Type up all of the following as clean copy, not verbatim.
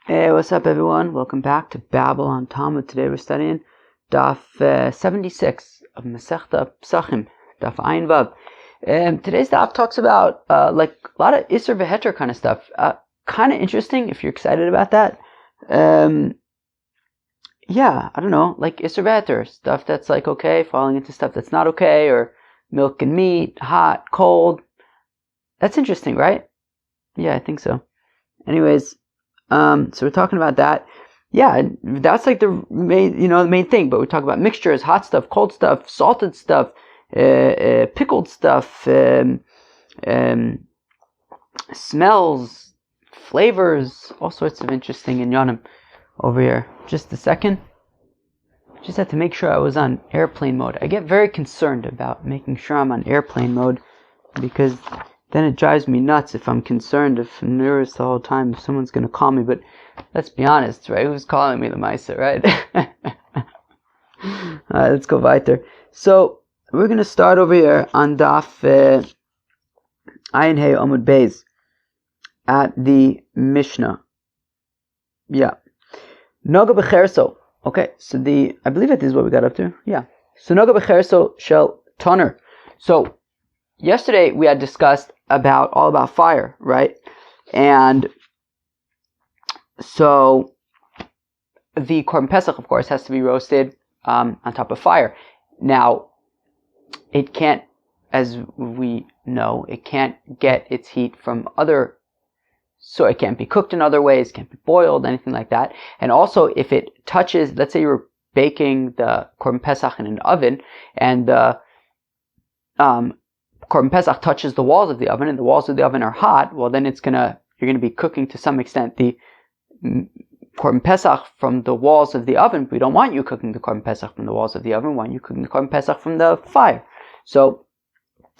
Hey, what's up, everyone? Welcome back to Babel on Talmud. Today we're studying Daf 76 of Masechta Pesachim, Daf Ayin Vav. Today's Daf talks about like a lot of Isser v'Heter kind of stuff. Kind of interesting if you're excited about that. Yeah, I don't know, like Isser v'Heter, stuff that's like okay, falling into stuff that's not okay, or milk and meat, hot, cold. That's interesting, right? Yeah, I think so. Anyways. So we're talking about that. Yeah, that's like the main thing. But we talk about mixtures, hot stuff, cold stuff, salted stuff, pickled stuff, smells, flavors, all sorts of interesting inyanim over here. Just a second. Just had to make sure I was on airplane mode. I get very concerned about making sure I'm on airplane mode because then it drives me nuts if I'm concerned, if I'm nervous the whole time, if someone's going to call me. But let's be honest, right? Who's calling me the Isser, right? Alright, let's go weiter. So, we're going to start over here on Daf Ayin Hey Amud Beis at the Mishnah. Yeah. Noga B'cherso. Okay, so I believe that is what we got up to. Yeah. So, Noga B'cherso shel toner. So, yesterday we had discussed all about fire, right? And so the Korban Pesach, of course, has to be roasted on top of fire. Now, it can't, as we know, it can't get its heat from so it can't be cooked in other ways, can't be boiled, anything like that. And also, if it touches, let's say you were baking the Korban Pesach in an oven, and the Korban Pesach touches the walls of the oven, and the walls of the oven are hot, well, then you're gonna be cooking to some extent the Korban Pesach from the walls of the oven. We don't want you cooking the Korban Pesach from the walls of the oven. We want you cooking the Korban Pesach from the fire. So,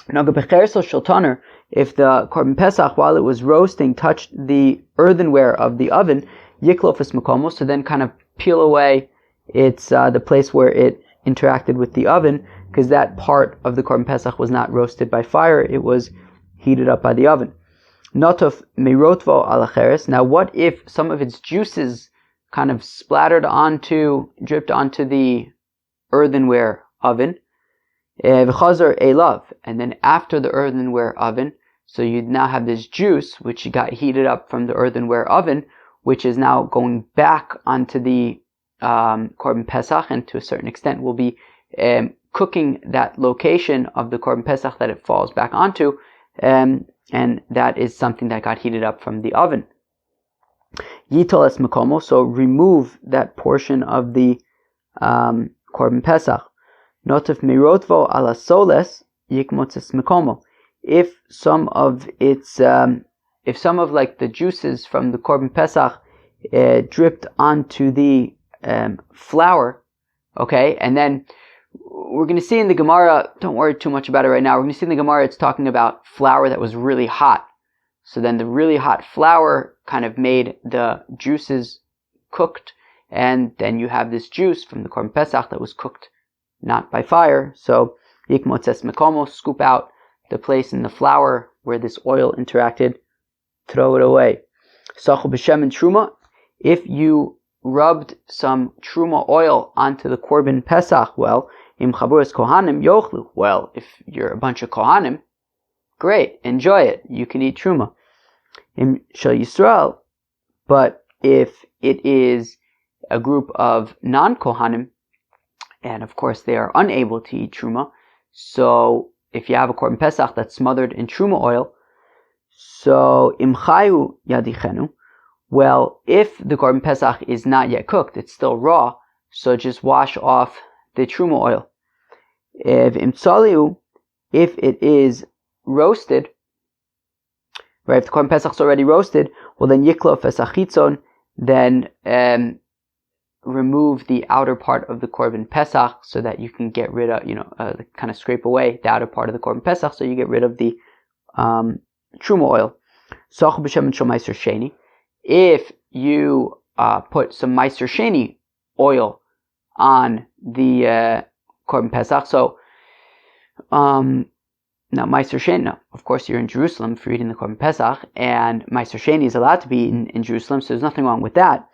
Noga B'cherso shel toner, if the Korban Pesach, while it was roasting, touched the earthenware of the oven, yiklof es makomo, so then kind of peel away the place where it interacted with the oven, because that part of the Korban Pesach was not roasted by fire, it was heated up by the oven. Notof meirotvo al acheres. Now, what if some of its juices kind of dripped onto the earthenware oven? V'chazer elav, and then after the earthenware oven, so you now have this juice which got heated up from the earthenware oven, which is now going back onto the Korban Pesach, and to a certain extent will be cooking that location of the Korban Pesach that it falls back onto, and that is something that got heated up from the oven. Yitol es makomo, so remove that portion of the Korban Pesach. Notif mirotvo ala soles yikmotz es makomo. If some of like the juices from the Korban Pesach dripped onto the flour, okay, and then we're going to see in the Gemara, don't worry too much about it right now, we're going to see in the Gemara it's talking about flour that was really hot. So then the really hot flour kind of made the juices cooked, and then you have this juice from the Korban Pesach that was cooked not by fire. So yikmotz es makomo, scoop out the place in the flour where this oil interacted, throw it away. Sachu b'shem and truma, if you rubbed some truma oil onto the Korban Pesach, well, im chaburas kohanim yochlu. Well, if you're a bunch of kohanim, great, enjoy it. You can eat truma. Im shel Yisrael, but if it is a group of non-kohanim, and of course they are unable to eat truma, so if you have a Korban Pesach that's smothered in truma oil, so im chayu yadichenu, well, if the Korban Pesach is not yet cooked, it's still raw, so just wash off the truma oil. If it is roasted, right, if the Korban Pesach is already roasted, well then yiklof es achitzon, then remove the outer part of the Korban Pesach so that you can get rid of, kind of scrape away the outer part of the Korban Pesach, so you get rid of the truma oil. Sach b'shem and shel meiser sheni. If you put some meiser sheni oil on the Korban Pesach, so Now, Meiser Sheni, no, of course you're in Jerusalem for eating the Korban Pesach, and Meiser Sheni is allowed to be eaten in Jerusalem, so there's nothing wrong with that.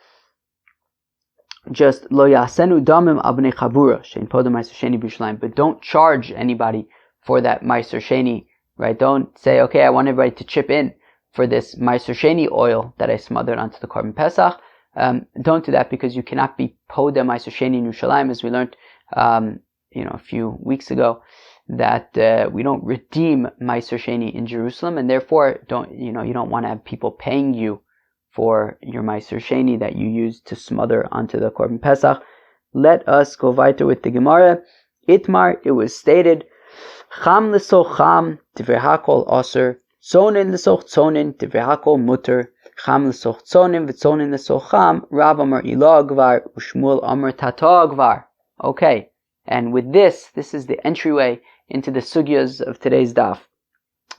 Just lo yasenu damim abnei chabura shein podem Meiser Sheni b'Yerushalayim, but don't charge anybody for that Meiser Sheni, right? Don't say, okay, I want everybody to chip in for this Meiser Sheni oil that I smothered onto the Korban Pesach. Don't do that, because you cannot be podem Meiser Sheni in Yerushalayim, as we learned, a few weeks ago, that we don't redeem Meiser Sheni in Jerusalem, and therefore you don't want to have people paying you for your Meiser Sheni that you use to smother onto the Korban Pesach. Let us go weiter with the Gemara. Itmar, it was stated, Cham l'soch cham, divrei hakol aser, tzonin l'soch tzonin, divrei hakol muter, Cham l'soch tzonin, v'tzonin l'soch cham, Rav amar ila gvar, u'Shmuel amar tata gvar. Okay, and with this is the entryway into the sugyas of today's daf.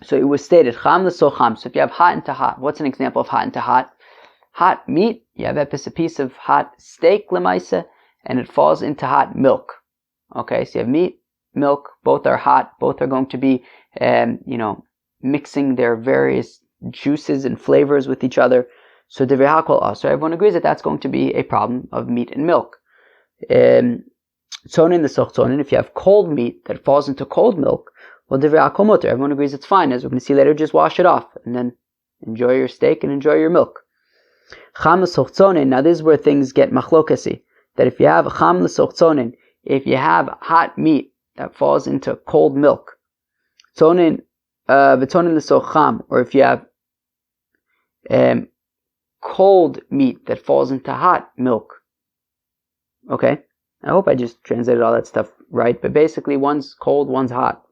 So it was stated, Cham l'soch cham. So if you have hot into hot, what's an example of hot into hot? Hot meat, you have a piece of hot steak, lemaisa, and it falls into hot milk. Okay, so you have meat, milk, both are hot, both are going to be, mixing their various juices and flavors with each other. So divrei hakol aser, everyone agrees that that's going to be a problem of meat and milk. Tzonin l'soch tzonin, if you have cold meat that falls into cold milk, well, divrei hakol muter, everyone agrees it's fine. As we're going to see later, just wash it off and then enjoy your steak and enjoy your milk. Cham l'soch tzonin, now this is where things get machlokasi, that if you have cham l'soch tzonin, if you have hot meat that falls into cold milk, tzonin v'tzonin l'soch cham, or if you have cold meat that falls into hot milk. Okay, I hope I just translated all that stuff right, but basically one's cold, one's hot.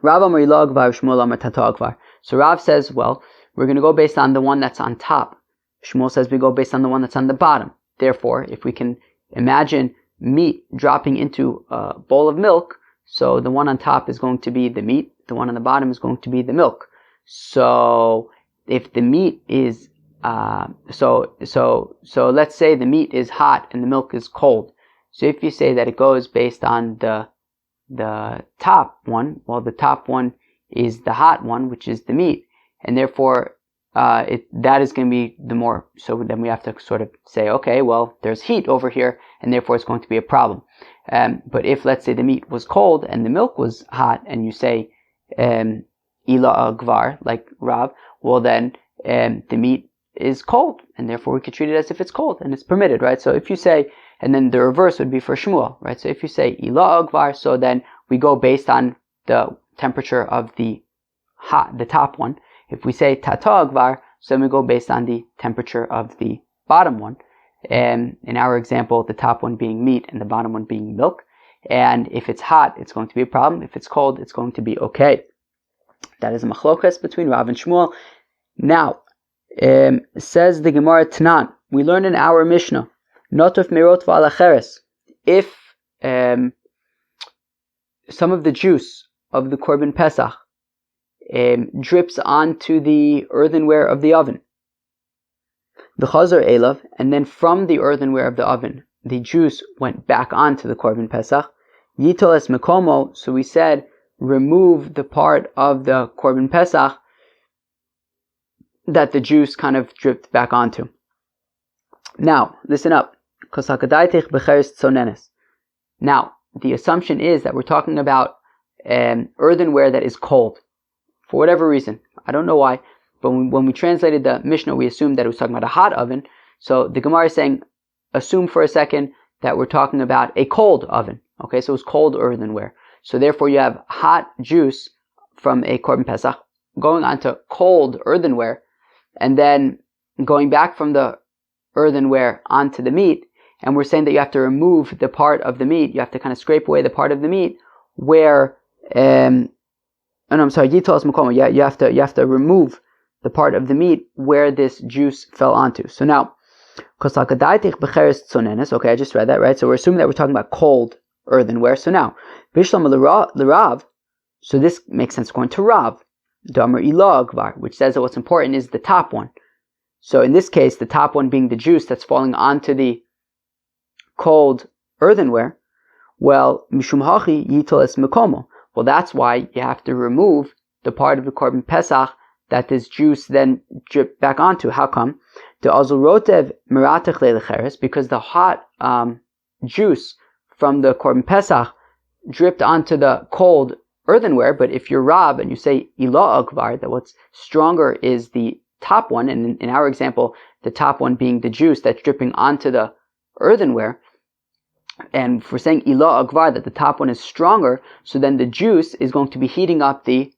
Rav amar ila gvar, Shmuel amar tata gvar. So Rav says, well, we're going to go based on the one that's on top. Shmuel says we go based on the one that's on the bottom. Therefore, if we can imagine meat dropping into a bowl of milk, so the one on top is going to be the meat, the one on the bottom is going to be the milk. So if the meat is so let's say the meat is hot and the milk is cold. So if you say that it goes based on the top one, well, the top one is the hot one, which is the meat, and therefore that is going to be the more. So then we have to sort of say, okay, well, there's heat over here, and therefore it's going to be a problem. But if, let's say, the meat was cold and the milk was hot, and you say ila gvar, like Rav, well then the meat is cold, and therefore we could treat it as if it's cold, and it's permitted, right? So if you say, and then the reverse would be for Shmuel, right? So if you say ila gvar, so then we go based on the temperature of the top one. If we say tata gvar, so then we go based on the temperature of the bottom one. And in our example, the top one being meat and the bottom one being milk. And if it's hot, it's going to be a problem. If it's cold, it's going to be okay. That is a machlokas between Rav and Shmuel. Now, says the Gemara Tanan, we learned in our Mishnah, Notuf merot v'alacheres, if some of the juice of the Korban Pesach drips onto the earthenware of the oven, the chazar elav, and then from the earthenware of the oven, the juice went back onto the Korban Pesach, yitol es mekomo, so we said, remove the part of the Korban Pesach that the juice kind of dripped back onto. Now, listen up. Now, the assumption is that we're talking about earthenware that is cold. For whatever reason. I don't know why. But when we translated the Mishnah, we assumed that it was talking about a hot oven. So the Gemara is saying, assume for a second that we're talking about a cold oven. Okay, so it's cold earthenware. So therefore you have hot juice from a Korban Pesach going onto cold earthenware, and then going back from the earthenware onto the meat. And we're saying that you have to remove the part of the meat. You have to kind of scrape away the part of the meat where, Yitol Makoma. Yeah, you have to remove the part of the meat where this juice fell onto. So now, okay, I just read that, right? So we're assuming that we're talking about cold earthenware. So now, Bishlam l'Rav, so this makes sense according to Rav, Damer Ila Gvar, which says that what's important is the top one. So in this case, the top one being the juice that's falling onto the cold earthenware. Well, Mishum Hachi Yitol es Mekomo. Well, that's why you have to remove the part of the Korban Pesach that this juice then dripped back onto. How come? Because the hot juice from the Korban Pesach dripped onto the cold earthenware. But if you're Rab and you say Ila Akvar, that what's stronger is the top one, and in our example, the top one being the juice that's dripping onto the earthenware, and if we're saying Ila Akvar, that the top one is stronger, so then the juice is going to be heating up the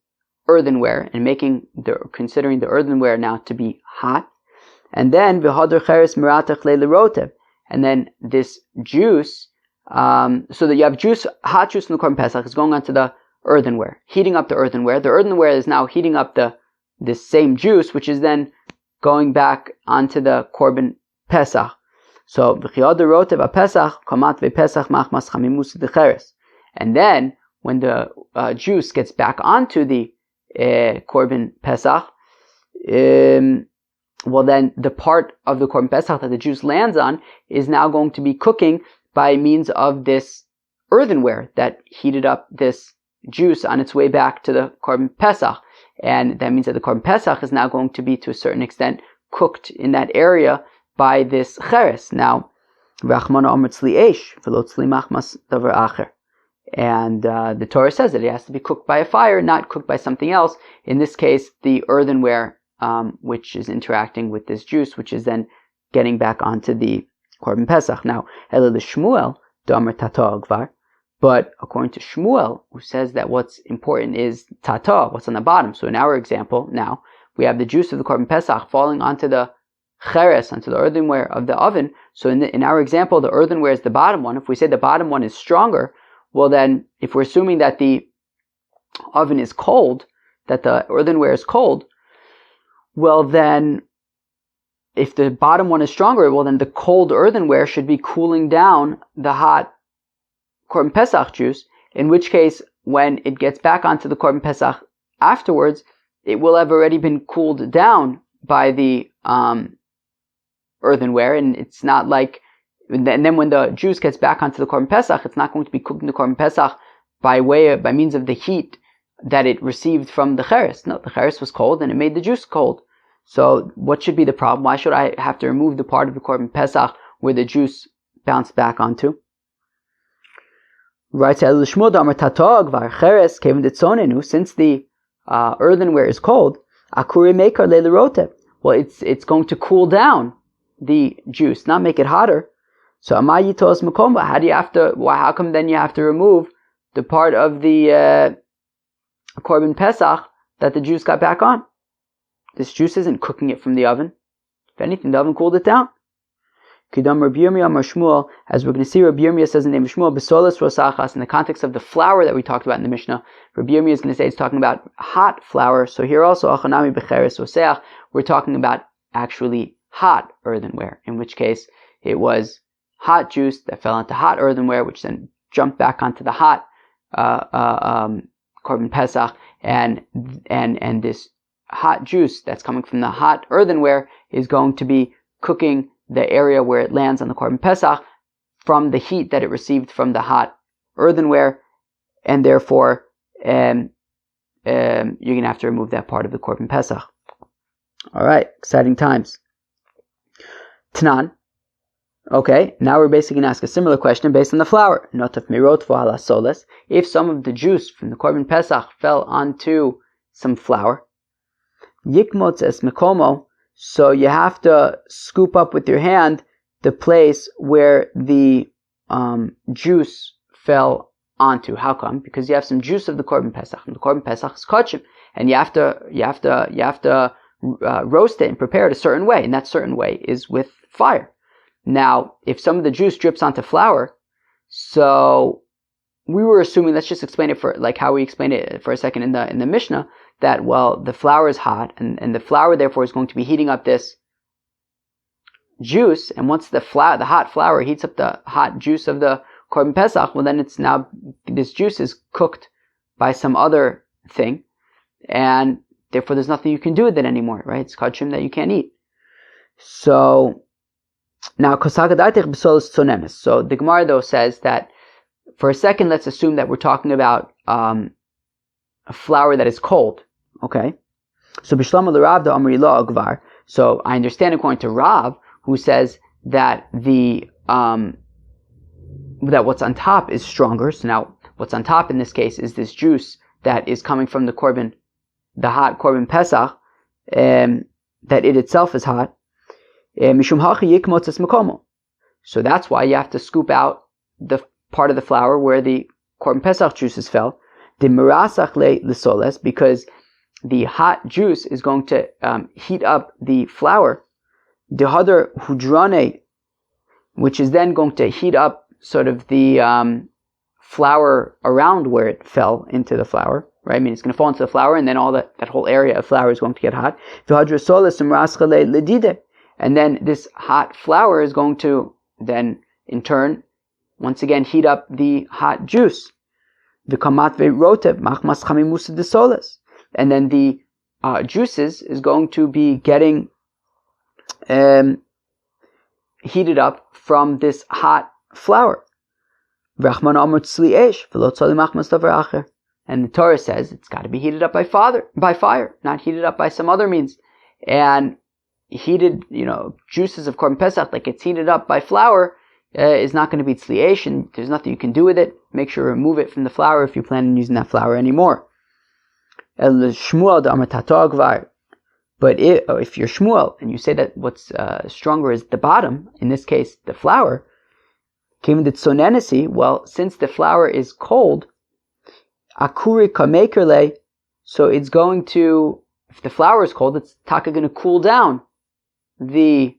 earthenware and considering the earthenware now to be hot. And then v'hadar cheres meratach le'lerotev, and then this juice, so that you have hot juice in the Korban Pesach is going onto the earthenware, heating up the earthenware. The earthenware is now heating up this same juice, which is then going back onto the Korban Pesach. So v'chiyadar rotev a-pesach kamat ve'pesach machmas chamimus decheres. And then when the juice gets back onto the Korban Pesach, well then the part of the Korban Pesach that the juice lands on is now going to be cooking by means of this earthenware that heated up this juice on its way back to the Korban Pesach. And that means that the Korban Pesach is now going to be to a certain extent cooked in that area by this cheres. Now, Rachmana Omer tzli eish, v'lo tzli machmas davar acher. And the Torah says that it has to be cooked by a fire, not cooked by something else. In this case, the earthenware, which is interacting with this juice, which is then getting back onto the Korban Pesach. Now, Ela Shmuel, Domer Tata Agvar. But according to Shmuel, who says that what's important is Tata, what's on the bottom. So in our example, now, we have the juice of the Korban Pesach falling onto the cheres, onto the earthenware of the oven. So in our example, the earthenware is the bottom one. If we say the bottom one is stronger, well then, if we're assuming that the oven is cold, that the earthenware is cold, well then, if the bottom one is stronger, well then the cold earthenware should be cooling down the hot Korban Pesach juice, in which case, when it gets back onto the Korban Pesach afterwards, it will have already been cooled down by the earthenware, and it's not like, and then when the juice gets back onto the Korban Pesach, it's not going to be cooking the Korban Pesach by means of the heat that it received from the cheres. No, the cheres was cold and it made the juice cold. So what should be the problem? Why should I have to remove the part of the Korban Pesach where the juice bounced back onto? Right, since the earthenware is cold, well, it's going to cool down the juice, not make it hotter. So how come then you have to remove the part of the Korban Pesach that the juice got back on? This juice isn't cooking it from the oven. If anything, the oven cooled it down. Kidam Rabbi Yirmiyah Amar Shmuel, as we're going to see, Rabbi Yirmiyah says in the name of Shmuel, Besolas Rosachas, in the context of the flour that we talked about in the Mishnah, Rabbi Yirmiyah is going to say it's talking about hot flour. So here also, Achanami Becheres Oseach, we're talking about actually hot earthenware, in which case it was hot juice that fell into hot earthenware, which then jumped back onto the hot Korban Pesach, and this hot juice that's coming from the hot earthenware is going to be cooking the area where it lands on the Korban Pesach from the heat that it received from the hot earthenware, and therefore you're going to have to remove that part of the Korban Pesach. All right, exciting times. Tanan. Okay, now we're basically going to ask a similar question based on the flour. Notaf mirot v'ala soles. If some of the juice from the Korban Pesach fell onto some flour, yikmotz es mekomo. So you have to scoop up with your hand the place where the juice fell onto. How come? Because you have some juice of the Korban Pesach, and the Korban Pesach is kachim, and you have to roast it and prepare it a certain way, and that certain way is with fire. Now, if some of the juice drips onto flour, so we were assuming, let's just explain it for like how we explained it for a second in the Mishnah, that, well, the flour is hot, and the flour therefore is going to be heating up this juice, and once the hot flour heats up the hot juice of the Korban Pesach, well then it's now, this juice is cooked by some other thing, and therefore there's nothing you can do with it anymore, right? It's kachim that you can't eat. So, now, so the Gemara though says that, for a second, let's assume that we're talking about flour that is cold. Okay, so Bishlam l'Rav da Amri la Agvar. So I understand according to Rav, who says that that what's on top is stronger. So now what's on top in this case is this juice that is coming from the korban, the hot korban Pesach, that it itself is hot. So that's why you have to scoop out the part of the flour where the korban Pesach juices fell. Because the hot juice is going to heat up the flour. Which is then going to heat up sort of the flour around where it fell into the flour, right? I mean, it's going to fall into the flour, and then all that whole area of flour is going to get hot. And then this hot flour is going to then, in turn, once again heat up the hot juice. And then the juices is going to be getting heated up from this hot flour. And the Torah says it's got to be heated up by fire, not heated up by some other means. And heated, juices of korban Pesach that gets heated up by flour is not going to be tzli'esh, and there's nothing you can do with it. Make sure to remove it from the flour if you plan on using that flour anymore. But if you're Shmuel and you say that what's stronger is the bottom, in this case the flour, well, since the flour is cold, so it's going to, if the flour is cold, it's taka going to cool down the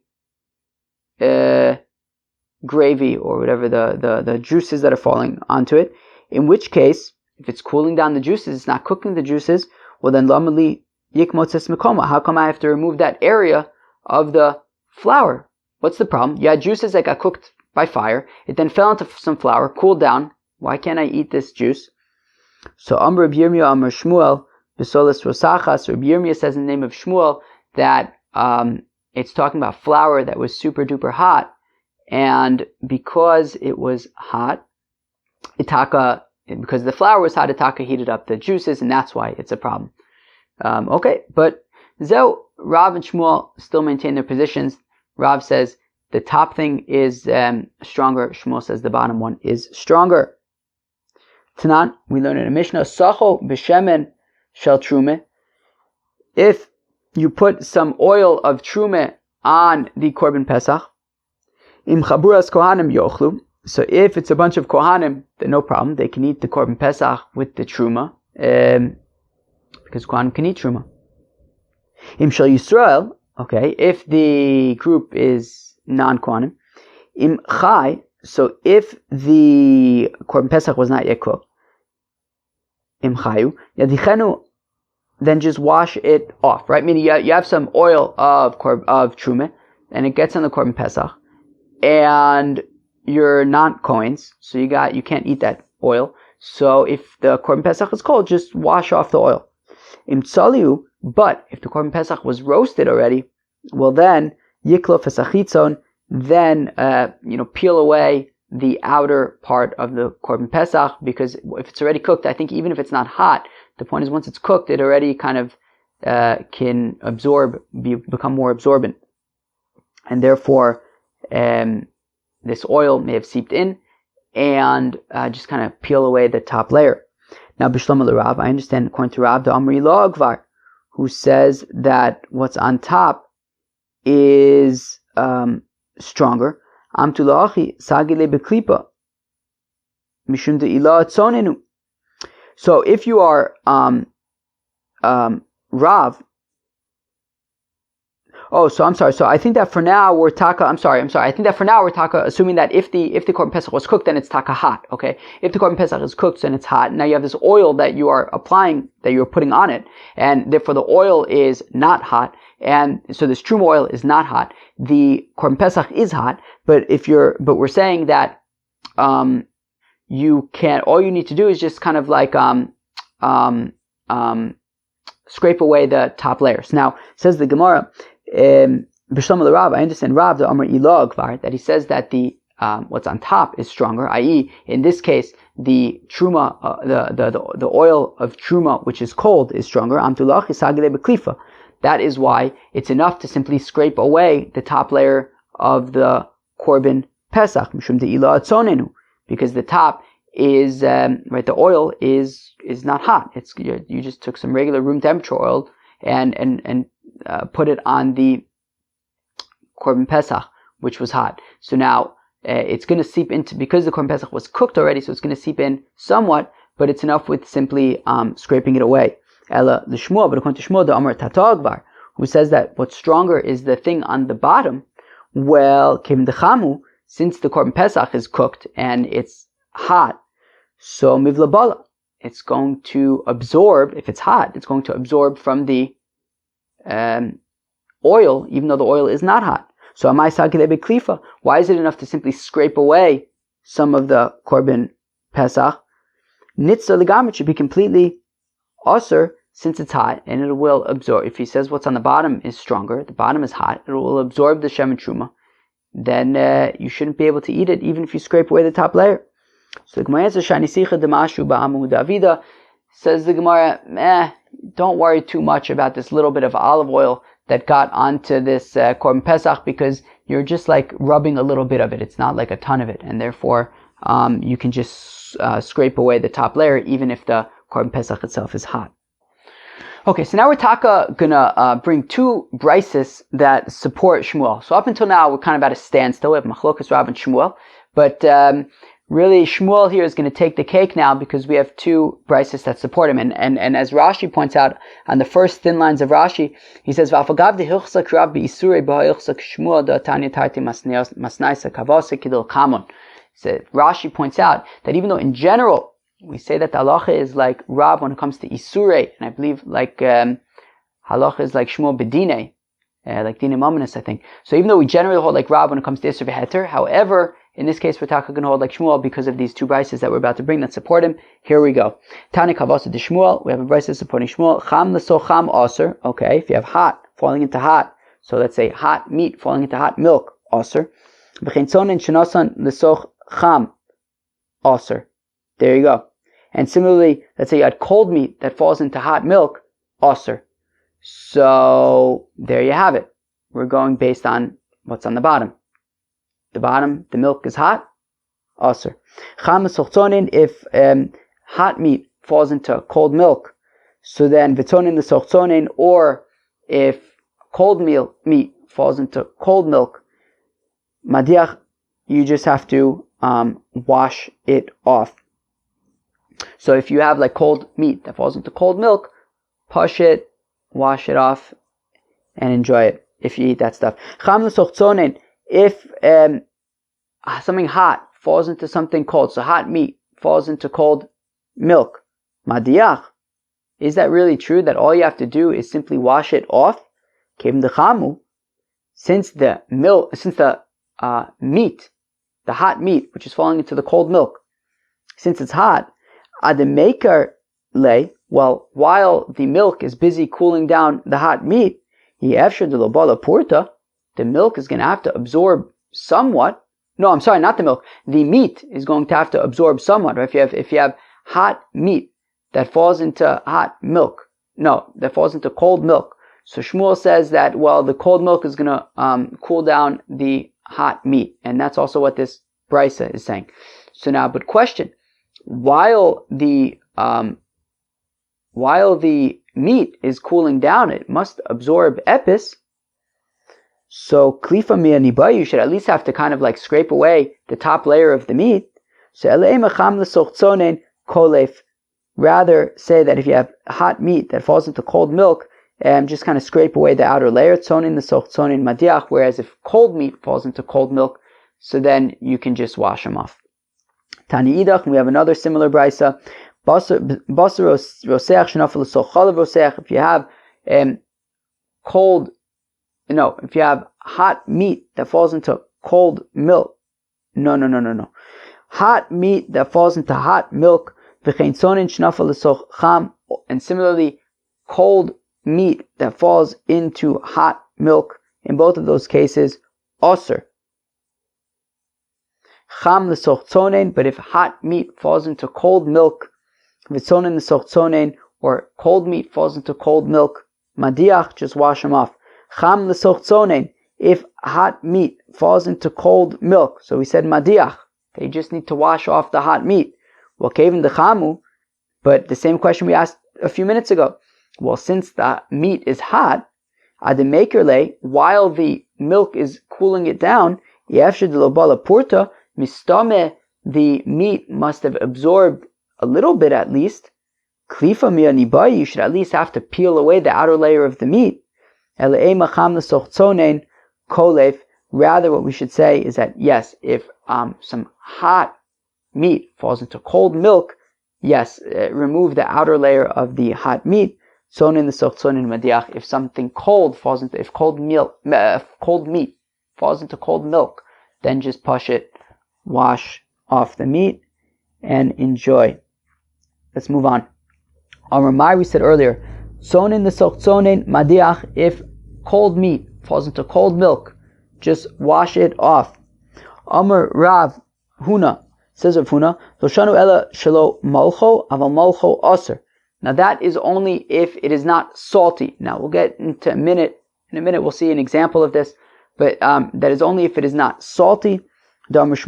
gravy or whatever the juices that are falling onto it. In which case, if it's cooling down the juices, it's not cooking the juices, well then lamali yikmotzes mekoma. How come I have to remove that area of the flour? What's the problem? You had juices that got cooked by fire. It then fell into some flour, cooled down. Why can't I eat this juice? So Amr Reb Yirmiyah Amr Shmuel B'solas Rosachas. Reb Yirmiyah says in the name of Shmuel that it's talking about flour that was super duper hot, and because it was hot, because the flour was hot, Itaka heated up the juices, and that's why it's a problem. Okay, but Zeo, Rav and Shmuel still maintain their positions. Rav says the top thing is stronger. Shmuel says the bottom one is stronger. Tanan, we learn in a Mishnah, Sacho b'shemen shel trume. If you put some oil of trume on the korban Pesach, im chaburas kohanim yochlu. So if it's a bunch of kohanim, then no problem. They can eat the korban Pesach with the truma, because kohanim can eat truma. Im shel Yisrael, okay, if the group is non-kohanim, im chai, so if the korban Pesach was not yet cooked, im chayu, yadichenu, then just wash it off, right? Meaning you have some oil of truma, and it gets on the korban Pesach, and you're not Kohen's, so you can't eat that oil. So if the korban Pesach is cold, just wash off the oil. Im tzaliu, but if the korban Pesach was roasted already, well then yiklo fesachitzon, then peel away the outer part of the korban Pesach, because if it's already cooked, I think even if it's not hot, the point is once it's cooked, it already kind of can become more absorbent, and therefore this oil may have seeped in, and just kind of peel away the top layer. Now, Bishlam Rav, I understand according to Rav, the Amri Lo Agvar, who says that what's on top is stronger. Amtu La'achi Sagile Beklipa Mishum de Ila Tzonenu. So if you are Rav, so I'm sorry. So I think that for now we're taka. I think that for now we're taka, assuming that if the korban Pesach was cooked, then it's taka hot. Okay. If the korban Pesach is cooked, then it's hot. Now you have this oil that you are applying, that you're putting on it, and therefore the oil is not hot, and so this truma oil is not hot. The korban Pesach is hot, but we're saying that you can't. All you need to do is just kind of like scrape away the top layers. Now says the Gemara. B'shlam Rav, I understand Rav the Amr Ilog Var, that he says that the what's on top is stronger, i.e., in this case, the truma, the oil of truma, which is cold, is stronger. That is why it's enough to simply scrape away the top layer of the korban pesach, because the top is the oil is not hot. It's you just took some regular room temperature oil and put it on the korban pesach, which was hot. So now it's going to seep into, because the korban pesach was cooked already, so it's going to seep in somewhat, but it's enough with simply scraping it away. Ella the Shmuel, but according to Shmuel, the Amar Tatagvar, who says that what's stronger is the thing on the bottom. Well, Kim Dechamu, since the korban pesach is cooked and it's hot, so mivlabala, it's going to absorb. If it's hot, it's going to absorb from the oil, even though the oil is not hot. So amai sakile beklifa. Why is it enough to simply scrape away some of the korban pesach? Nitzah legamrit should be completely usher, since it's hot, and it will absorb. If he says what's on the bottom is stronger, the bottom is hot, it will absorb the shemen truma, then you shouldn't be able to eat it even if you scrape away the top layer. So the Gemara answers, says the Gemara, don't worry too much about this little bit of olive oil that got onto this korban pesach, because you're just like rubbing a little bit of it. It's not like a ton of it, and therefore you can just scrape away the top layer even if the korban pesach itself is hot. Okay, so now we're gonna bring two brises that support Shmuel. So up until now, we're kind of at a standstill. We have Machlokas Rav and Shmuel, but really Shmuel here is going to take the cake now, because we have two brises that support him. And as Rashi points out on the first thin lines of Rashi, he says, "V'afagav dehilchsak Rabbi Isurei b'ha'ilchsak Shmuel da'tanya tarti masnaisa kavase kidol kamon." So Rashi points out that even though in general we say that the halacha is like Rab when it comes to Isurei, and I believe like halacha is like Shmuel bedine, like Dine Mamanis, I think. So even though we generally hold like Rab when it comes to Isser v'heter, however, in this case we're going to hold like Shmuel because of these two brises that we're about to bring that support him. Here we go. Tani kavasa de Shmuel. We have a brise supporting Shmuel. Cham l'so cham aser. Okay, if you have hot falling into hot, so let's say hot meat falling into hot milk, aser. V'chein tzonin shenasan l'so cham aser. There you go. And similarly, let's say you had cold meat that falls into hot milk, aser. So there you have it. We're going based on what's on the bottom. The bottom, the milk is hot, aser. Cham l'sochtonin, if hot meat falls into cold milk, so then v'tonin l'sochtonin, or if cold meat falls into cold milk, madiach, you just have to wash it off. So if you have like cold meat that falls into cold milk, push it, wash it off, and enjoy it if you eat that stuff. Cham l'sochtonin, if something hot falls into something cold, so hot meat falls into cold milk, madiach, is that really true that all you have to do is simply wash it off? Kim dechamu, since the meat, the hot meat, which is falling into the cold milk, since it's hot, ademaker lay, well, while the milk is busy cooling down the hot meat, the milk is going to have to absorb somewhat. No, I'm sorry, not the milk. The meat is going to have to absorb somewhat. Right? If you have hot meat that falls into hot milk, that falls into cold milk. So Shmuel says that, well, the cold milk is going to cool down the hot meat, and that's also what this brisa is saying. So now, but question: while the meat is cooling down, it must absorb epis. So klifa mi'aniba, you should at least have to kind of like scrape away the top layer of the meat. So eleimacham l'sochzonen kolef. Rather say that if you have hot meat that falls into cold milk, just kind of scrape away the outer layer. Tzonin l'sochzonen madiach. Whereas if cold meat falls into cold milk, so then you can just wash them off. Tani idach, we have another similar brisa. If you have if you have hot meat that falls into cold milk, hot meat that falls into hot milk, and similarly cold meat that falls into hot milk, in both of those cases, aser. Cham l'sochzonen, but if hot meat falls into cold milk, v'tzonen l'sochzonen, or cold meat falls into cold milk, madiach, just wash them off. Cham l'sochzonen, if hot meat falls into cold milk, so we said madiach, they just need to wash off the hot meat. Well, kevin dechamu, but the same question we asked a few minutes ago. Well, since the meat is hot, ademakerle, while the milk is cooling it down, yefshe de lobala purta, mistame, the meat must have absorbed a little bit at least. Klifa mianibai, you should at least have to peel away the outer layer of the meat. Ele macham l'sochzonen kolef. Rather, what we should say is that yes, if some hot meat falls into cold milk, yes, remove the outer layer of the hot meat. Sonin the sochzonin madiach. If something cold falls into, if cold meat falls into cold milk, then just push it, wash off the meat, and enjoy. Let's move on. On Ramai, we said earlier, sonin the sochzonin madiach. If cold meat falls into cold milk, just wash it off. Amar Rav Huna, says Rav Huna, Loshanu ela shelo malcho aval malcho aser. Now that is only if it is not salty. Now we'll get into in a minute we'll see an example of this, but that is only if it is not salty. Because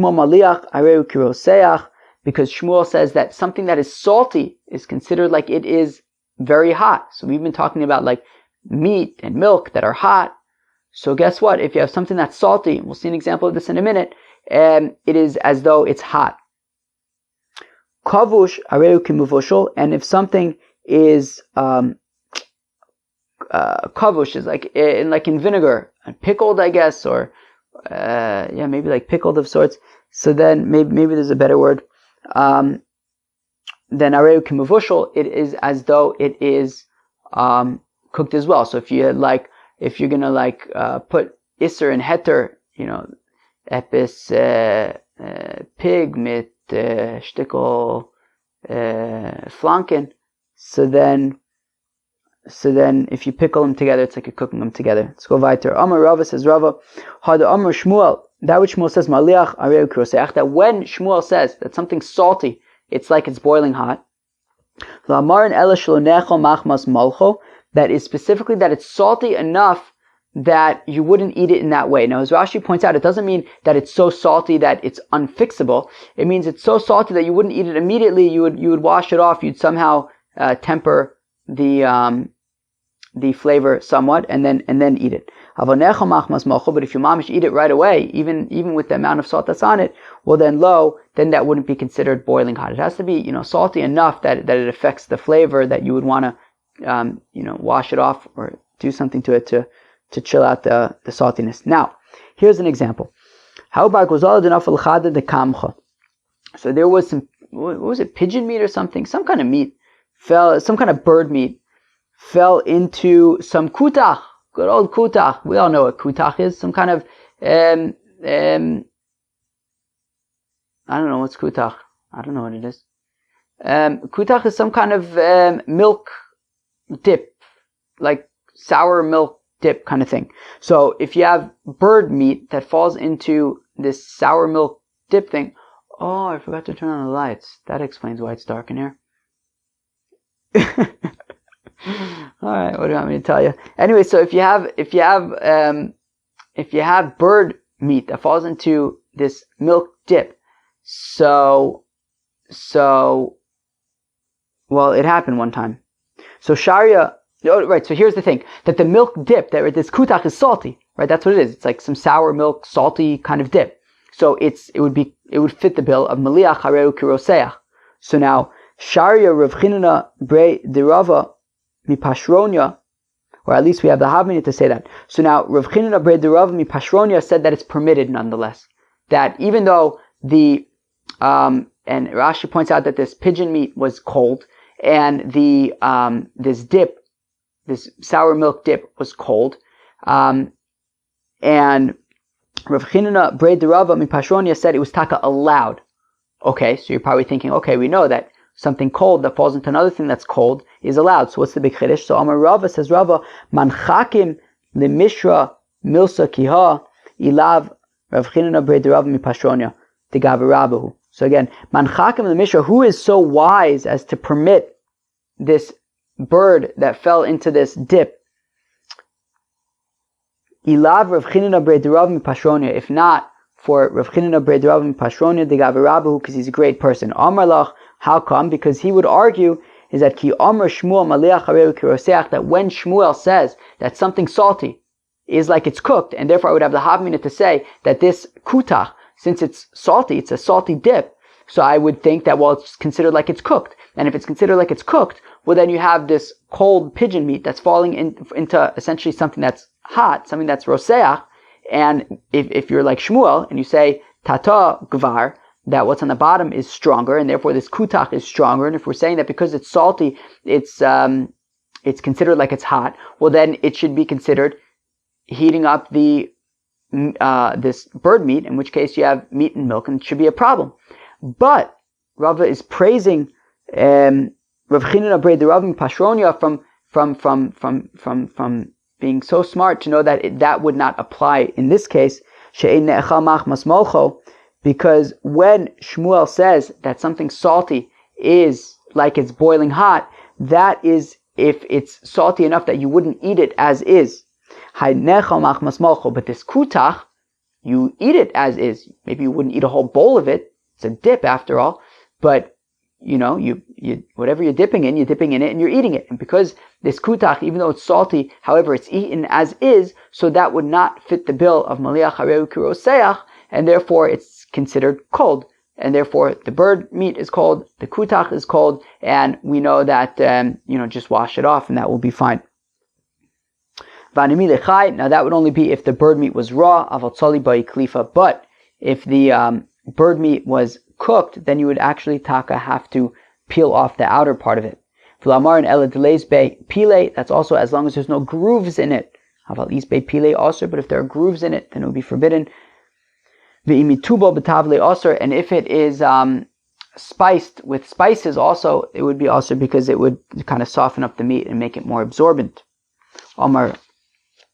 Shmuel says that something that is salty is considered like it is very hot. So we've been talking about like meat and milk that are hot. So guess what? If you have something that's salty, we'll see an example of this in a minute, it is as though it's hot. Kavush areu kimuvoshol, and if something is kavush is like in vinegar, pickled, I guess, or maybe like pickled of sorts. So then maybe there's a better word. Then areu kimuvoshol, it is as though it is cooked as well. So if you're gonna put Isser and Heter, epis pig mit shtickle flanken. So then if you pickle them together, it's like you're cooking them together. Let's go weiter. Amar Rava, says Rava, Hada Amar Shmuel, that which Shmuel says, Maliach areu kiroseach, that when Shmuel says that something's salty, it's like it's boiling hot. La'amarin ela shelo nechol machmas malcho, that is specifically that it's salty enough that you wouldn't eat it in that way. Now, as Rashi points out, it doesn't mean that it's so salty that it's unfixable. It means it's so salty that you wouldn't eat it immediately. You would wash it off. You'd somehow temper the flavor somewhat, and then eat it. But if you mamish eat it right away, even with the amount of salt that's on it, well then that wouldn't be considered boiling hot. It has to be salty enough that it affects the flavor that you would want to wash it off or do something to it to chill out the saltiness. Now, here's an example. So there was some, what was it, pigeon meat or something? Some kind of meat some kind of bird meat fell into some kutach, good old kutach. We all know what kutach is. Some kind of, I don't know what's kutach. I don't know what it is. Kutach is some kind of milk dip, like sour milk dip kind of thing. So if you have bird meat that falls into this sour milk dip thing, oh, I forgot to turn on the lights. That explains why it's dark in here. Alright, what do you want me to tell you? Anyway, so if you have bird meat that falls into this milk dip, so well, it happened one time. So Sharia, right, so here's the thing, that the milk dip, that this kutach is salty, right? That's what it is. It's like some sour milk, salty kind of dip. So it would fit the bill of Maliach Hareu Kiroseach. So now, Sharia Rav Chinana Bre Derava Mipashronia, or at least we have the Havmina to say that. So now, Rav Chinana Bre Derava Mipashronia said that it's permitted nonetheless. That even though and Rashi points out that this pigeon meat was cold, and this sour milk dip was cold, and Rav Chinana Bre Derava Mipashronia said it was taka allowed. Okay, so you're probably thinking, okay, we know that something cold that falls into another thing that's cold is allowed. So what's the big chiddush? So Amar Rava, says Rava, manchakim lemishra milsa kiha ilav Rav Chinana Bre Derava Mipashronia. Gavirabahu. So again, Manchakim the Mishra, who is so wise as to permit this bird that fell into this dip? Ilav Rav Chinina Brei Derav Mipashronia, if not for Rav Chinina Brei Derav Mipashronia de Gavirabahu, because he's a great person. Amar Lach, how come? Because he would argue is that Ki Amar Shmuel Maliach Hareu Kiroseach, that when Shmuel says that something salty is like it's cooked, and therefore I would have the Havmina to say that this kutach, since it's salty, it's a salty dip, so I would think that, well, it's considered like it's cooked. And if it's considered like it's cooked, well, then you have this cold pigeon meat that's falling into essentially something that's hot, something that's roseach. And if you're like Shmuel and you say tata gvar, that what's on the bottom is stronger, and therefore this kutach is stronger. And if we're saying that because it's salty, it's considered like it's hot, well, then it should be considered heating up this bird meat, in which case you have meat and milk, and it should be a problem. But Rava is praising Rav Chinina Brei Derav Mipashronia from being so smart to know that that would not apply in this case. She'ein ne'echal machmas molcho, because when Shmuel says that something salty is like it's boiling hot, that is if it's salty enough that you wouldn't eat it as is. But this kutach, you eat it as is. Maybe you wouldn't eat a whole bowl of it. It's a dip after all. But, you whatever you're dipping in it and you're eating it. And because this kutach, even though it's salty, however, it's eaten as is, so that would not fit the bill of Maliach Hareu Kiroseach, and therefore it's considered cold. And therefore the bird meat is cold, the kutach is cold, and we know that, just wash it off and that will be fine. Now that would only be if the bird meat was raw, but if the bird meat was cooked, then you would actually have to peel off the outer part of it. That's also as long as there's no grooves in it. But if there are grooves in it, then it would be forbidden. And if it is spiced with spices also, it would be also because it would kind of soften up the meat and make it more absorbent. Omar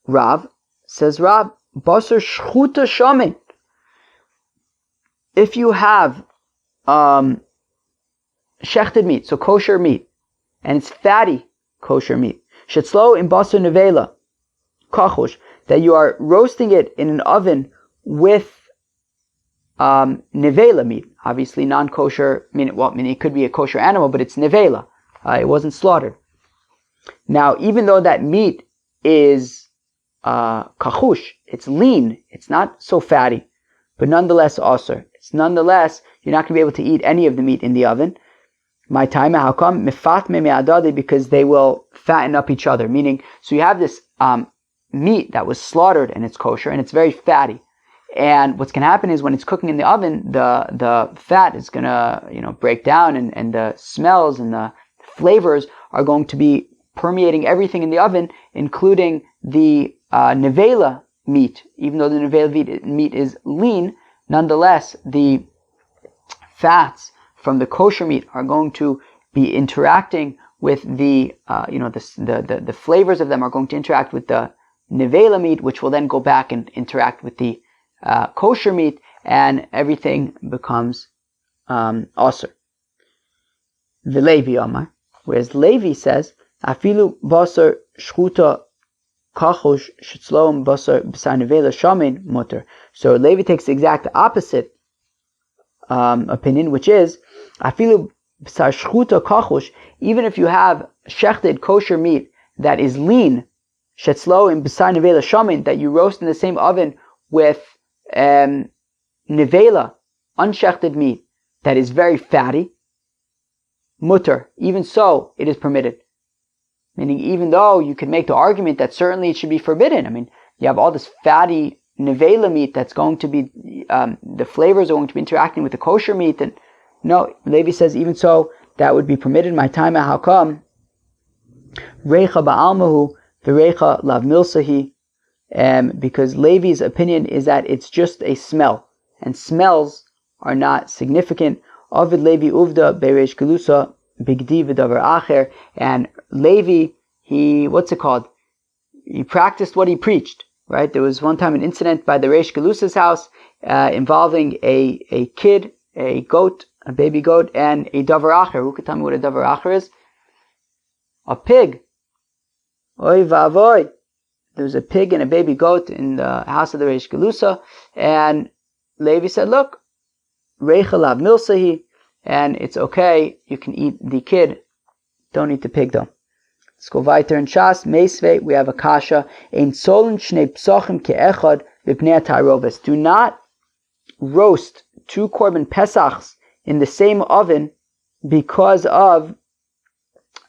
Rav, says Rav, basar shchuta shamin. If you have shechted meat, so kosher meat, and it's fatty kosher meat, shetzlo in basar nevela, kachush, that you are roasting it in an oven with nevela meat, obviously non-kosher, meaning it could be a kosher animal, but it's nevela, it wasn't slaughtered. Now, even though that meat is kachush, it's lean, it's not so fatty, but nonetheless also, it's nonetheless, you're not going to be able to eat any of the meat in the oven. My time, how come? Because they will fatten up each other, meaning, so you have this meat that was slaughtered and it's kosher and it's very fatty. And what's going to happen is when it's cooking in the oven, the fat is going to, break down, and the smells and the flavors are going to be permeating everything in the oven, including the nevela meat. Even though the nevela meat is lean, nonetheless, the fats from the kosher meat are going to be interacting with the flavors of them are going to interact with the nevela meat, which will then go back and interact with the kosher meat, and everything becomes Isser. The Levi Amar, whereas Levi says, Afilu basar shchuta kachush shetzloim basar b'sar nevela shamin mutter. So Levi takes the exact opposite opinion, which is Afilu b'sar shchuta kachush, even if you have shechted kosher meat that is lean, shetzloim b'sar nevela shamin, that you roast in the same oven with nevela, unshechted meat that is very fatty, mutter, even so it is permitted. Meaning, even though you could make the argument that certainly it should be forbidden. I mean, you have all this fatty nevela meat that's going to be, the flavors are going to be interacting with the kosher meat, and no, Levi says even so that would be permitted. My time, how come? Reicha ba'almahu v'reicha lav milsahi. Because Levi's opinion is that it's just a smell, and smells are not significant. Ovid Levi uvda bereish gelusa bigdi v'davar acher. And Levi, he practiced what he preached, right? There was one time an incident by the Reish Gelusa's house, involving a kid, a goat, a baby goat, and a davar acher. Who could tell me what a davar acher is? A pig. Oy vavoy. There's a pig and a baby goat in the house of the Reish Galusa, and Levi said, look, reichalav milsahi, and it's okay, you can eat the kid, don't eat the pig though. Let's go weiter in Shas, Meisvei, we have a kasha, ein solon shnei psochim ke'echad v'pnei ta'aroves. Do not roast 2 korban pesachs in the same oven because of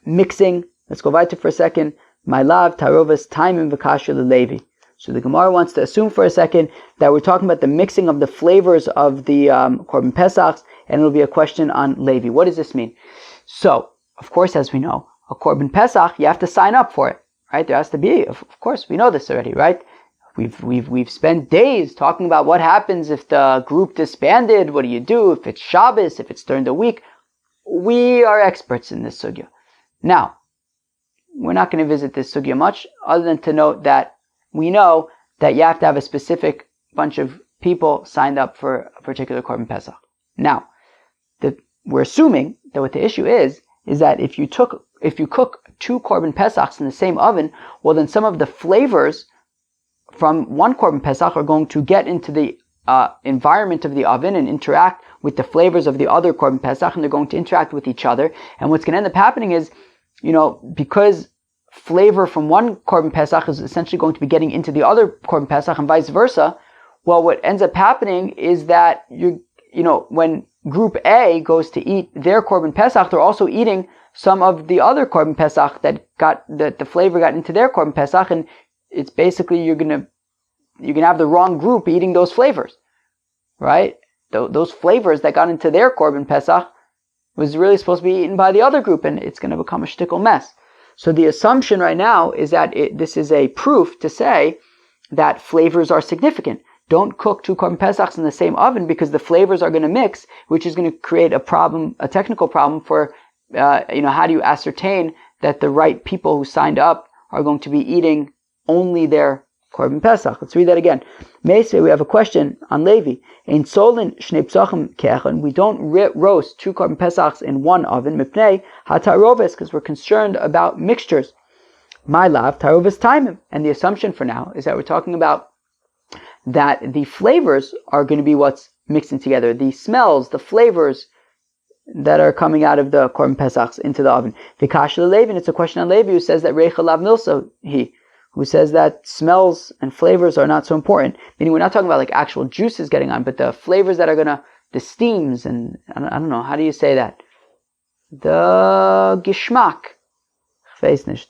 mixing. Let's go weiter for a second. My love, Tarovas, Taimim, Vakasha, Levi. So the Gemara wants to assume for a second that we're talking about the mixing of the flavors of the Korban Pesachs, and it'll be a question on Levi. What does this mean? So, of course, as we know, a Korban Pesach, you have to sign up for it, right? There has to be, of course, we know this already, right? We've spent days talking about what happens if the group disbanded. What do you do if it's Shabbos, if it's during the week? We are experts in this sugya. Now, we're not going to visit this sugya much, other than to note that we know that you have to have a specific bunch of people signed up for a particular Korban Pesach. Now, we're assuming that what the issue is that if you cook 2 Korban Pesachs in the same oven, well then some of the flavors from one Korban Pesach are going to get into the environment of the oven and interact with the flavors of the other Korban Pesach, and they're going to interact with each other. And what's going to end up happening is, because flavor from one Korban Pesach is essentially going to be getting into the other Korban Pesach and vice versa, well, what ends up happening is that when Group A goes to eat their Korban Pesach, they're also eating some of the other Korban Pesach that the flavor got into their Korban Pesach, and it's basically you're gonna have the wrong group eating those flavors, right? Those flavors that got into their Korban Pesach was really supposed to be eaten by the other group, and it's going to become a shtickle mess. So the assumption right now is that this is a proof to say that flavors are significant. Don't cook 2 Korban Pesachs in the same oven because the flavors are going to mix, which is going to create a technical problem for, how do you ascertain that the right people who signed up are going to be eating only their Korban Pesach. Let's read that again. Meisvei, we have a question on Levi. Ein solin shnei psochim ke'echad. We don't roast 2 Korban Pesachs in one oven. Mipnei ha'taroves, because we're concerned about mixtures. My love, taroves taimim. And the assumption for now is that we're talking about that the flavors are going to be what's mixing together. The smells, the flavors that are coming out of the Korban Pesachs into the oven. V'kasha Levi, and it's a question on Levi who says that reichalav milso who says that smells and flavors are not so important. Meaning we're not talking about like actual juices getting on, but the flavors that are the steams, and I don't know, how do you say that? The Geschmack. Ich weiß nicht.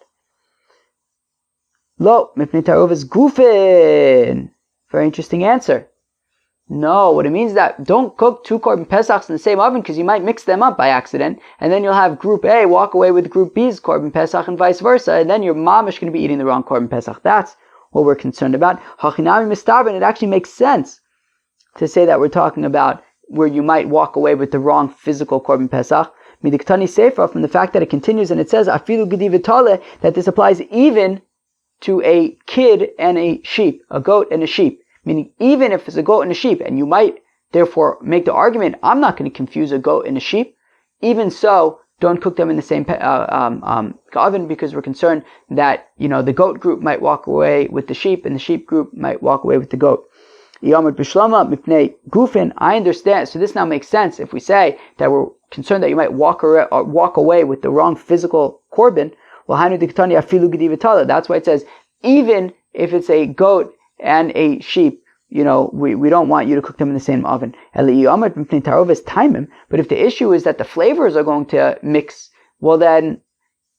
Lo, mipnei taroves gufen. Very interesting answer. No, what it means is that don't cook 2 Korban Pesachs in the same oven because you might mix them up by accident, and then you'll have Group A walk away with Group B's Korban Pesach and vice versa, and then your mom is going to be eating the wrong Korban Pesach. That's what we're concerned about. Hachinami mistabin, it actually makes sense to say that we're talking about where you might walk away with the wrong physical Korban Pesach. Midiktani Sefer, from the fact that it continues and it says, Afilu Gedi V'Tale, that this applies even to a kid and a sheep, a goat and a sheep. Meaning, even if it's a goat and a sheep, and you might therefore make the argument, I'm not going to confuse a goat and a sheep. Even so, don't cook them in the same oven because we're concerned that, the goat group might walk away with the sheep and the sheep group might walk away with the goat. I understand. So this now makes sense if we say that we're concerned that you might walk away with the wrong physical korban. Well, that's why it says, even if it's a goat and a sheep, we don't want you to cook them in the same oven. But if the issue is that the flavors are going to mix, well then,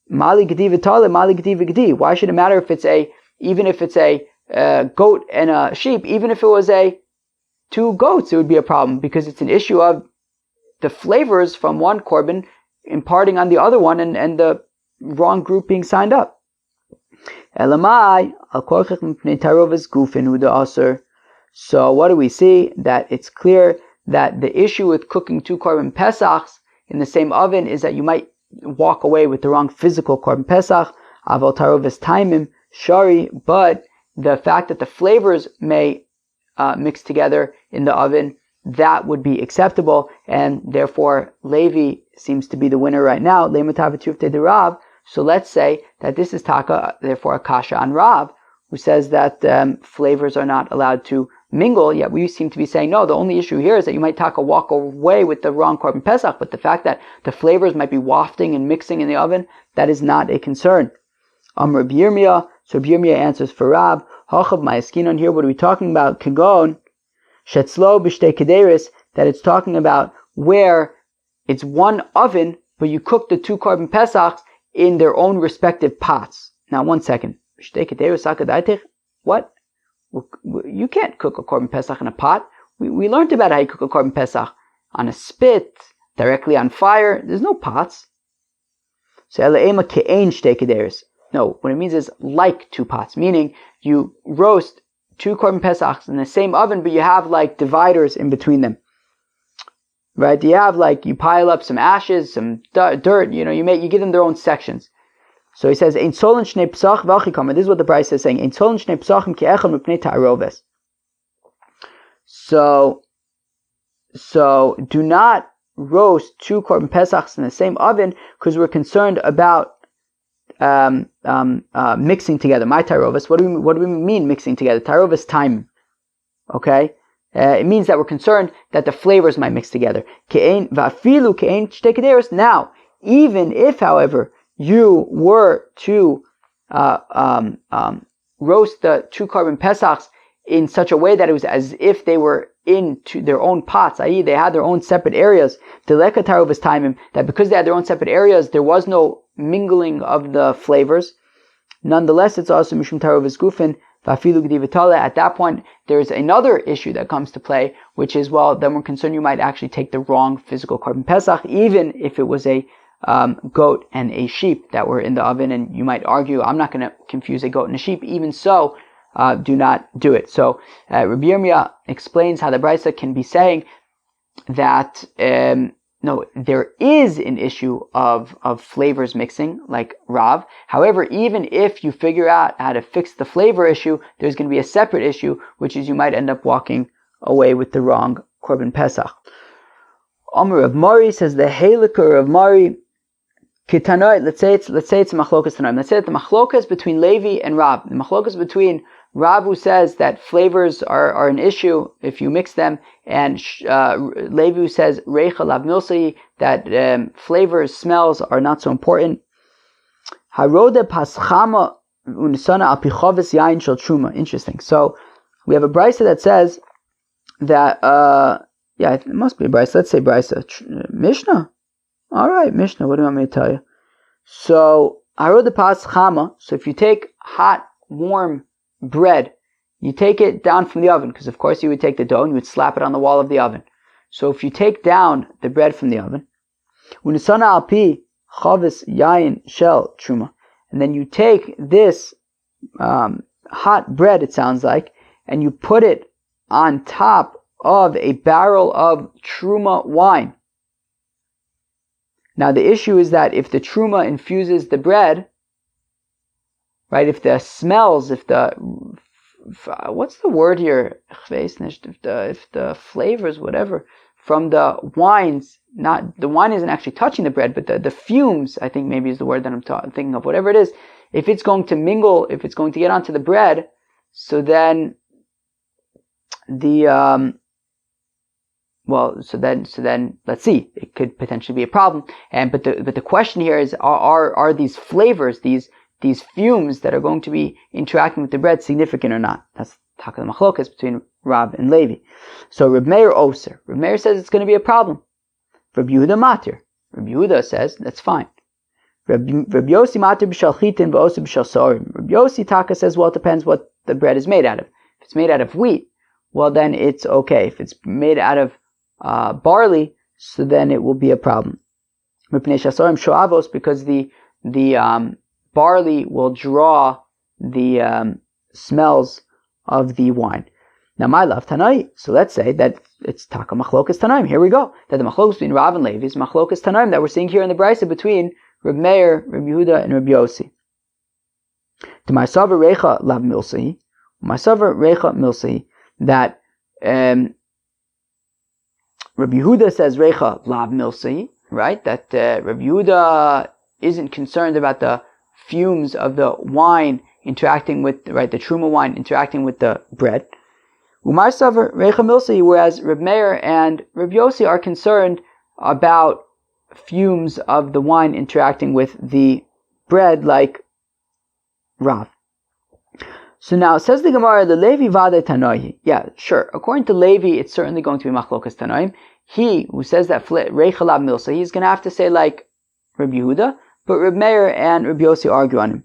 mali gedi v'tale, mali gedi v'gedi. Why should it matter even if it's a goat and a sheep, even if it was 2 goats, it would be a problem because it's an issue of the flavors from one korban imparting on the other one and the wrong group being signed up. Elamai al korchach mipnei taroves gufin hu da'aser. So what do we see? That it's clear that the issue with cooking 2 Korban Pesachs in the same oven is that you might walk away with the wrong physical Korban Pesach. Aval taroves taimim shari, but the fact that the flavors may mixed together in the oven, that would be acceptable, and therefore Levi seems to be the winner right now. So let's say that this is taka, therefore a kasha on Rav, who says that flavors are not allowed to mingle, yet we seem to be saying, no, the only issue here is that you might taka walk away with the wrong korban pesach, but the fact that the flavors might be wafting and mixing in the oven, that is not a concern. Rabbi Yirmiyah, so Rabbi Yirmiyah answers for Rav, Hachav ma'askinon, here what are we talking about? Kagon, shetzlo b'shtei kederis, that it's talking about where it's one oven, but you cook the two korban pesachs in their own respective pots. Now, 1 second. What? You can't cook a korban pesach in a pot. We learned about how you cook a korban pesach on a spit, directly on fire. There's no pots. So, no, what it means is like two pots, meaning you roast two korban pesachs in the same oven, but you have like dividers in between them. Right? You have like, you pile up some ashes, some dirt, you give them their own sections. So he says, Ein solen shnei psach v'achikam. This is what the Brisa is saying. Ein solen shnei psachim ki'echad mipnei ta'aroves. So do not roast two korban pesachs in the same oven, because we're concerned about mixing together. My ta'aroves. What do we mean mixing together? Ta'aroves time. Okay? It means that we're concerned that the flavors might mix together. Now, even if, however, you were to roast the two korban pesachs in such a way that it was as if they were into their own pots, i.e. they had their own separate areas, that because they had their own separate areas, there was no mingling of the flavors. Nonetheless, it's also mishum tarovis gufin. At that point, there's another issue that comes to play, which is, well, then we're concerned you might actually take the wrong physical korban pesach, even if it was a goat and a sheep that were in the oven, and you might argue, I'm not going to confuse a goat and a sheep. Even so, do not do it. So Rabbi Yirmiyah explains how the Brisa can be saying that no, there is an issue of flavors mixing, like Rav. However, even if you figure out how to fix the flavor issue, there's going to be a separate issue, which is you might end up walking away with the wrong korban pesach. Amr of Mari says the Haliker of Mari Kitanoi. Let's say it's machlokas tanoim. Let's say that the machlokas between Levi and Rav, the machlokas between Rav, who says that flavors are an issue if you mix them, and Levi, who says reicha lav milsei, that flavors, smells are not so important. Harode paschama unisana al pichovis yain shel truma. Interesting. So we have a brisa that says that it must be a brisa. Let's say brisa. Mishnah. All right, Mishnah. What do you want me to tell you? So harode paschama. So if you take hot, warm bread, you take it down from the oven, because of course you would take the dough and you would slap it on the wall of the oven. So if you take down the bread from the oven, unisana alpi chavis yain shel truma, and then you take this hot bread, it sounds like, and you put it on top of a barrel of truma wine. Now the issue is that if the truma infuses the bread, right, if the smells, what's the word here? If the flavors, whatever, from the wines, the wine isn't actually touching the bread, but the fumes, I think maybe is the word that I'm thinking of, whatever it is, if it's going to mingle, if it's going to get onto the bread, so then so then let's see, it could potentially be a problem. But the question here is, are these flavors, these fumes that are going to be interacting with the bread significant or not? That's taka the machlokas between Rav and Levi. So Reb Meir Oser. Reb Meir says it's going to be a problem. Reb Yehuda Matir. Reb Yehuda says that's fine. Reb Yossi Matir b'shal chitin v'oser b'shal sorim. Reb Yossi taka says, well, it depends what the bread is made out of. If it's made out of wheat, well, then it's okay. If it's made out of barley, so then it will be a problem. Mipnei shasorim shoavos, because the barley will draw the smells of the wine. Now, my love Tanai. So let's say that it's taka machlokas Tanaim. Here we go. That the machlokas between Rav and Levi is machlokas Tanaim that we're seeing here in the Brisa between Reb Meir, Reb Yehuda, and Reb Yossi. To my savar recha lav milsei, my savar recha milsei, that Rabbi Yehuda says Reicha Lav Milsei, right? That Rabbi Yehuda isn't concerned about the fumes of the wine interacting with, right, the truma wine interacting with the bread. Umar Savar Reicha Milsei, whereas Reb Meir and Reb Yossi are concerned about fumes of the wine interacting with the bread, like Rav. So now, says the Gemara, the Levi Vade Tanoi. Yeah, sure. According to Levi, it's certainly going to be Machlokas Tanoim. He who says that Reicha Lav Milsa, he's going to have to say like Rabbi Yehuda, but Reb Meir and Reb Yossi argue on him.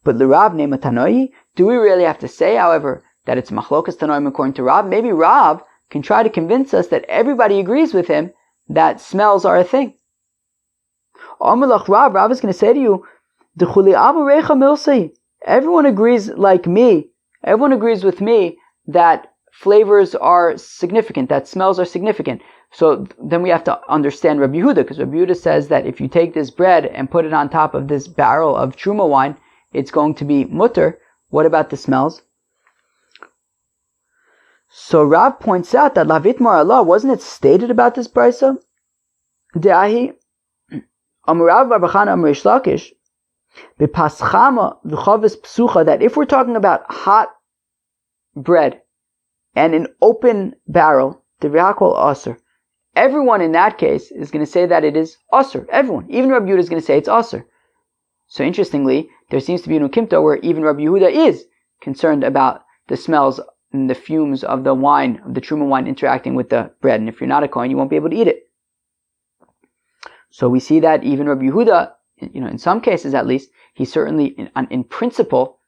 But the Rav Nema Tanoi, do we really have to say, however, that it's Machlokas Tanoim according to Rav? Maybe Rav can try to convince us that everybody agrees with him that smells are a thing. Amalach Rav is going to say to you, D'chuli Abu Reicha Milsa. Everyone agrees like me. Everyone agrees with me that flavors are significant, that smells are significant. So then we have to understand Rabbi Yehuda, because Rabbi Yehuda says that if you take this bread and put it on top of this barrel of truma wine, it's going to be mutter. What about the smells? So Rav points out that Lavitmar Allah, wasn't it stated about this brisa? De'ahi Amurav Barbachana Amrish Lakish, that if we're talking about hot bread and an open barrel, everyone in that case is going to say that it is Isser. Everyone. Even Rabbi Yehuda is going to say it's Isser. So interestingly, there seems to be an ukimta where even Rabbi Yehuda is concerned about the smells and the fumes of the wine, of the truma wine interacting with the bread. And if you're not a Kohen, you won't be able to eat it. So we see that even Rabbi Yehuda, in some cases at least, he's certainly in principle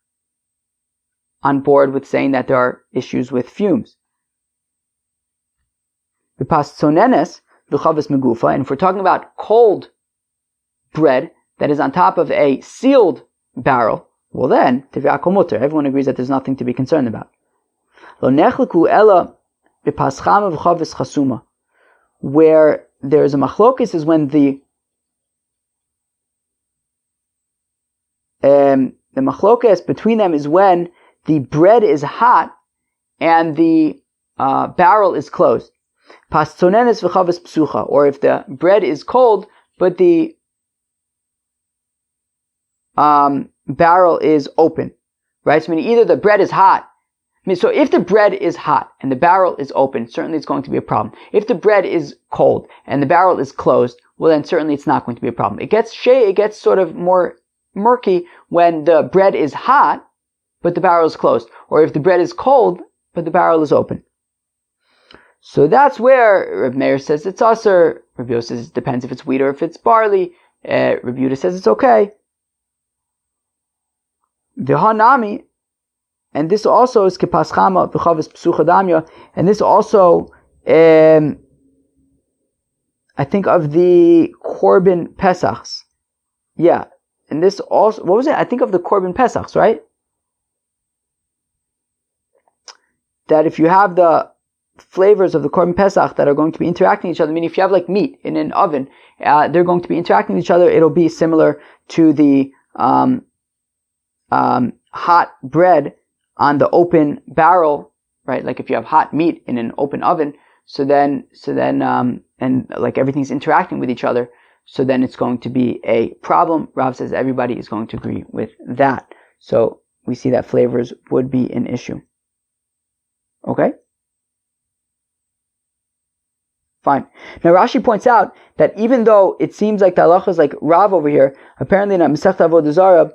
on board with saying that there are issues with fumes. And if we're talking about cold bread that is on top of a sealed barrel, well then, everyone agrees that there's nothing to be concerned about. Where there's a machlokis is when the machlokas between them is when the bread is hot and the barrel is closed. Or if the bread is cold but the barrel is open, right? So I mean, either the bread is hot. So if the bread is hot and the barrel is open, certainly it's going to be a problem. If the bread is cold and the barrel is closed, well then certainly it's not going to be a problem. It gets sort of more murky when the bread is hot but the barrel is closed, or if the bread is cold but the barrel is open. So that's where Reb Meir says it's Isser. Reb Yossi says it depends if it's wheat or if it's barley. Reb Yehuda says it's okay. V'hanami, and this also is kepaschama v'chavis psucha damya, and this also I think of the Korban Pesachs. Yeah. And this also, what was it? I think of the Korban Pesachs, right? That if you have the flavors of the Korban Pesach that are going to be interacting with each other, meaning if you have like meat in an oven, they're going to be interacting with each other, it'll be similar to the hot bread on the open barrel, right? Like if you have hot meat in an open oven, so then, and like everything's interacting with each other, so then it's going to be a problem. Rav says everybody is going to agree with that. So we see that flavors would be an issue. Okay? Fine. Now Rashi points out that even though it seems like the halacha is like Rav over here, apparently in Masechta Avodah Zarah,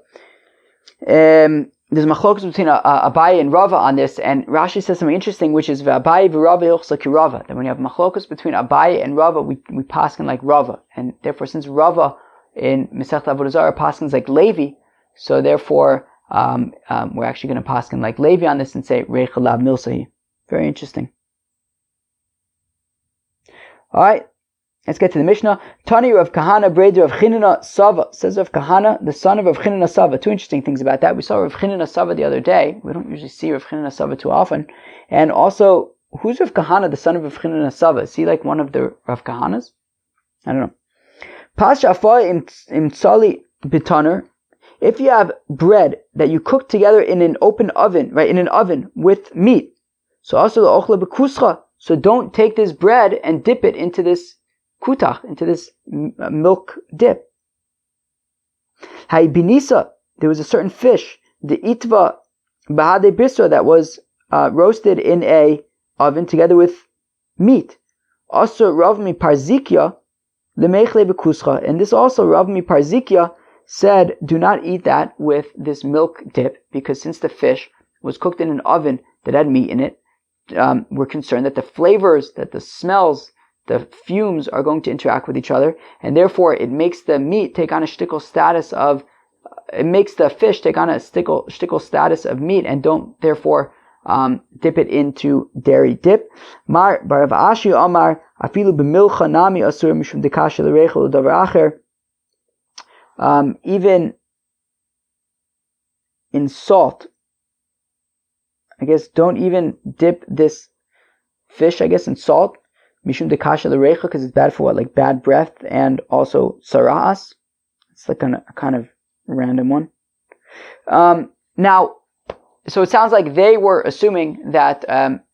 there's machlokas between Abaye and Rava on this, and Rashi says something interesting, which is Abaye v'Rava yochsa ki Rava. That when you have machlokas between Abaye and Rava, we paskin like Rava, and therefore since Rava in Masechta Avodah Zarah paskins like Levi, so therefore we're actually going to paskin like Levi on this and say Reicha Lav Milsahi. Very interesting. All right. Let's get to the Mishnah. Tani Rav Kahana, brother of Chinana Sava. Says Rav Kahana, the son of Rav Chinana Sava. Two interesting things about that. We saw Rav Chinana Sava the other day. We don't usually see Rav Chinana Sava too often. And also, who's Rav Kahana, the son of Rav Chinana Sava? Is he like one of the Rav Kahanas? I don't know. Pasha Afar im Tsali Bitaner. If you have bread that you cook together in an open oven, right, in an oven with meat, So also the ochla bekuscha. So don't take this bread and dip it into this kutach, into this milk dip. Haibinisa, there was a certain fish, the itva bahade bisra, that was roasted in a oven together with meat. Also Rav mi Parzikya lemechle bekuscha, and this also Rav mi Parzikya said, do not eat that with this milk dip, because since the fish was cooked in an oven that had meat in it, we're concerned that the flavors, that the smells, the fumes are going to interact with each other, and therefore it makes the meat take on a shtickle status of, it makes the fish take on a shtickle status of meat, and don't therefore dip it into dairy dip. Mar barav ashi amar afilu b'milcha nami asur mishum dekasha l'reichel u'davar acher. Even in salt, I guess don't even dip this fish, I guess, in salt. Mishum dekasha l'reichel, because it's bad for what, like bad breath, and also sara'as. It's like a kind of random one. Now, so it sounds like they were assuming that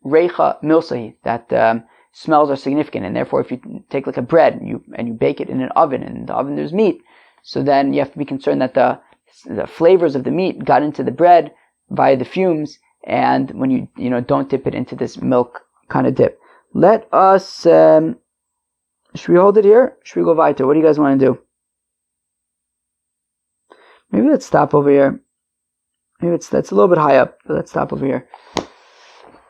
reicha milsahi, that smells are significant, and therefore if you take like a bread and you bake it in an oven, and in the oven there's meat, so then you have to be concerned that the flavors of the meat got into the bread via the fumes, and when you don't dip it into this milk kind of dip. Let us, should we hold it here? Should we go weiter? What do you guys want to do? Maybe let's stop over here. Maybe that's a little bit high up, but let's stop over here.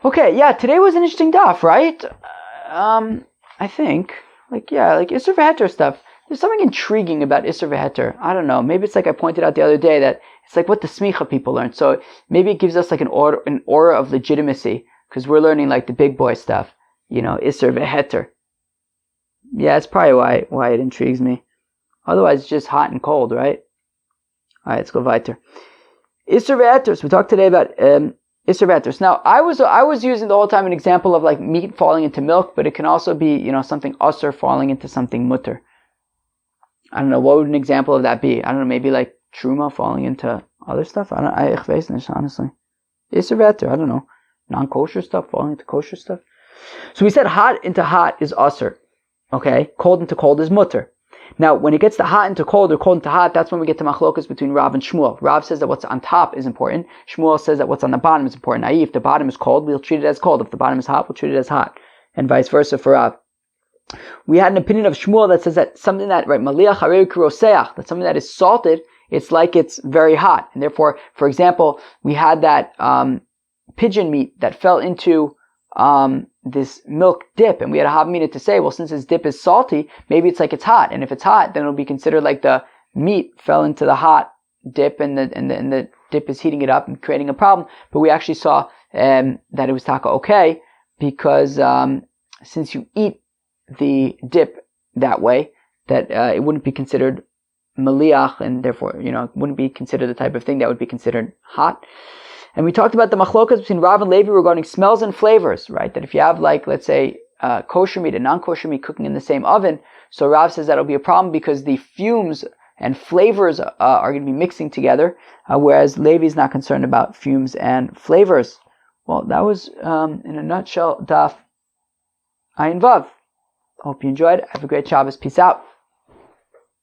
Okay, yeah, today was an interesting daf, right? I think, like Isser v'heter stuff. There's something intriguing about Isser v'heter. I don't know. Maybe it's like I pointed out the other day that it's like what the smicha people learn. So maybe it gives us like an aura of legitimacy, because we're learning like the big boy stuff. Isser v'heter. Yeah, it's probably why it intrigues me. Otherwise, it's just hot and cold, right? All right, let's go weiter. Isser v'heter. So we talked today about Isser v'heter. Now, I was using the whole time an example of like meat falling into milk, but it can also be something usher falling into something mutter. I don't know, what would an example of that be? I don't know, maybe like truma falling into other stuff? I weiß nicht, honestly. Isser v'heter, I don't know. Non-kosher stuff falling into kosher stuff. So we said hot into hot is usher. Okay? Cold into cold is mutter. Now, when it gets to hot into cold or cold into hot, that's when we get to machlokas between Rav and Shmuel. Rav says that what's on top is important. Shmuel says that what's on the bottom is important. i.e., if the bottom is cold, we'll treat it as cold. If the bottom is hot, we'll treat it as hot. And vice versa for Rav. We had an opinion of Shmuel that says that something that, right, maliach harei kuroseach, that something that is salted, it's like it's very hot. And therefore, for example, we had that pigeon meat that fell into this milk dip, and we had a havamina to say, well, since this dip is salty, maybe it's like it's hot, and if it's hot, then it'll be considered like the meat fell into the hot dip, and the dip is heating it up and creating a problem. But we actually saw that it was taka okay, because since you eat the dip that way, that it wouldn't be considered maliach, and therefore it wouldn't be considered the type of thing that would be considered hot. And we talked about the machlokas between Rav and Levi regarding smells and flavors, right? That if you have, like, let's say, kosher meat and non-kosher meat cooking in the same oven, so Rav says that'll be a problem because the fumes and flavors are going to be mixing together, whereas Levi is not concerned about fumes and flavors. Well, that was, in a nutshell, Daf Ayin Vav. Hope you enjoyed. Have a great Shabbos. Peace out.